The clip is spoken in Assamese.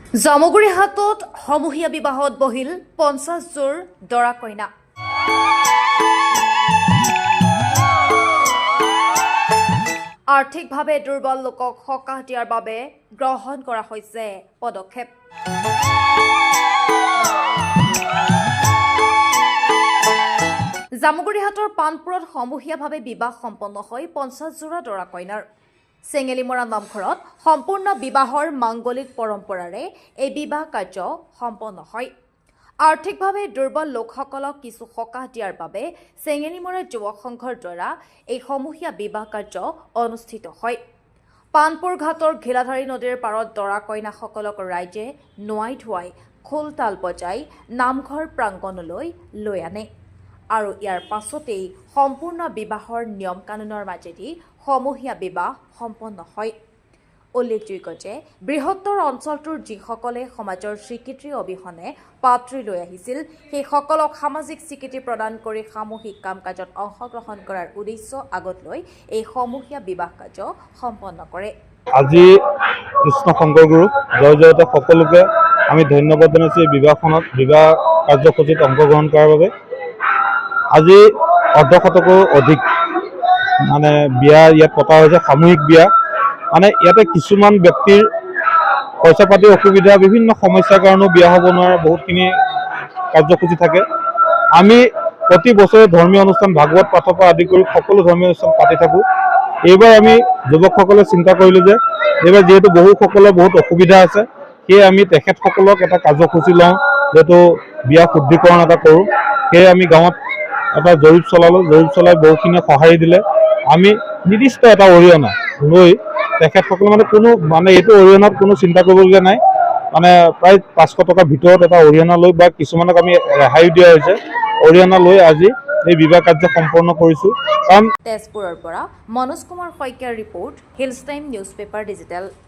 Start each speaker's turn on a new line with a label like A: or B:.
A: জামুগুৰিহাটত সমূহীয়া বিবাহত বহিল 50 দৰা কইনা। আৰ্থিকভাৱে দুৰ্বল লোকক সকাহ দিয়াৰ বাবে গ্ৰহণ কৰা হৈছে পদক্ষেপ। জামুগুৰিহাটৰ পানপুৰত সমূহীয়াভাৱে বিবাহ সম্পন্ন হয় 50 দৰা কইনাৰ। চেঙেলিমৰা নামঘৰত সম্পূৰ্ণ বিবাহৰ মাংগলিক পৰম্পৰাৰে এই বিবাহ কাৰ্য সম্পন্ন হয়। আৰ্থিকভাৱে দুৰ্বল লোকসকলক কিছু সকাহ দিয়াৰ বাবে চেঙেলিমৰা যুৱক সংঘৰ দ্বাৰা এই সমূহীয়া বিবাহ কাৰ্য অনুষ্ঠিত হয়। পানপুৰ ঘাটৰ ঘিলাধাৰী নদীৰ পাৰত দৰা কইনাসকলক ৰাইজে নোৱাই ধুৱাই খোল তাল বজাই নামঘৰ প্ৰাংগণলৈ লৈ আনে আৰু ইয়াৰ পাছতেই সম্পূৰ্ণ বিবাহৰ নিয়ম কানুনৰ মাজেদি সমূহীয়া বিবাহ সম্পন্ন হয়। উল্লেখযোগ্য যে বৃহত্তৰ অঞ্চলটোৰ যিসকলে সমাজৰ স্বীকৃতিৰ অবিহনে পাত্ৰী লৈ আহিছিল সেইসকলক সামাজিক স্বীকৃতি প্ৰদান কৰি সামূহিক কাম কাজত অংশগ্ৰহণ কৰাৰ উদ্দেশ্য আগত লৈ এই সমূহীয়া বিবাহ কাৰ্য সম্পন্ন কৰে।
B: আজি কৃষ্ণ শংকৰ গুৰুক জয়তে সকলোকে আমি ধন্যবাদ জনাইছোঁ এই বিবাহ কাৰ্যসূচীত অংশগ্ৰহণ কৰাৰ বাবে। আজি অৰ্ধশতকৰো অধিক বিয়া ইয়াত পতা হৈছে, সামূহিক বিয়া। ইয়াতে কিছুমান ব্যক্তিৰ পইচা পাতিৰ অসুবিধা, বিভিন্ন সমস্যাৰ কাৰণেও বিয়া হ'ব নোৱাৰে, বহুতখিনি কাৰ্যসূচী থাকে। আমি প্ৰতি বছৰে ধৰ্মীয় অনুষ্ঠান ভাগৱত পাঠৰ পৰা আদি কৰি সকলো ধৰ্মীয় অনুষ্ঠান পাতি থাকোঁ। এইবাৰ আমি যুৱকসকলে চিন্তা কৰিলোঁ যে এইবাৰ যিহেতু বহুসকলৰ বহুত অসুবিধা আছে, সেয়ে আমি তেখেতসকলক এটা কাৰ্যসূচী লওঁ, যিহেতু বিয়া শুদ্ধিকৰণ এটা কৰোঁ। সেয়ে আমি গাঁৱত এটা জৰীপ চলালোঁ, জৰীপ চলাই বহুখিনি সঁহাৰি দিলে। আমি নিৰ্দিষ্ট এটা অৰিহণা লৈ তেখেতসকলে কোনো এইটো অৰিহণাত কোনো চিন্তা কৰিবলগীয়া নাই। প্ৰায় 500 টকাৰ ভিতৰত এটা অৰিহণা লৈ বা কিছুমানক আমি ৰেহাইও দিয়া হৈছে, অৰিহণা লৈ আজি এই বিবাহ কাৰ্য সম্পন্ন কৰিছোঁ।
A: তেজপুৰৰ পৰা মনোজ কুমাৰ শইকীয়াৰ report, hills time news paper digital.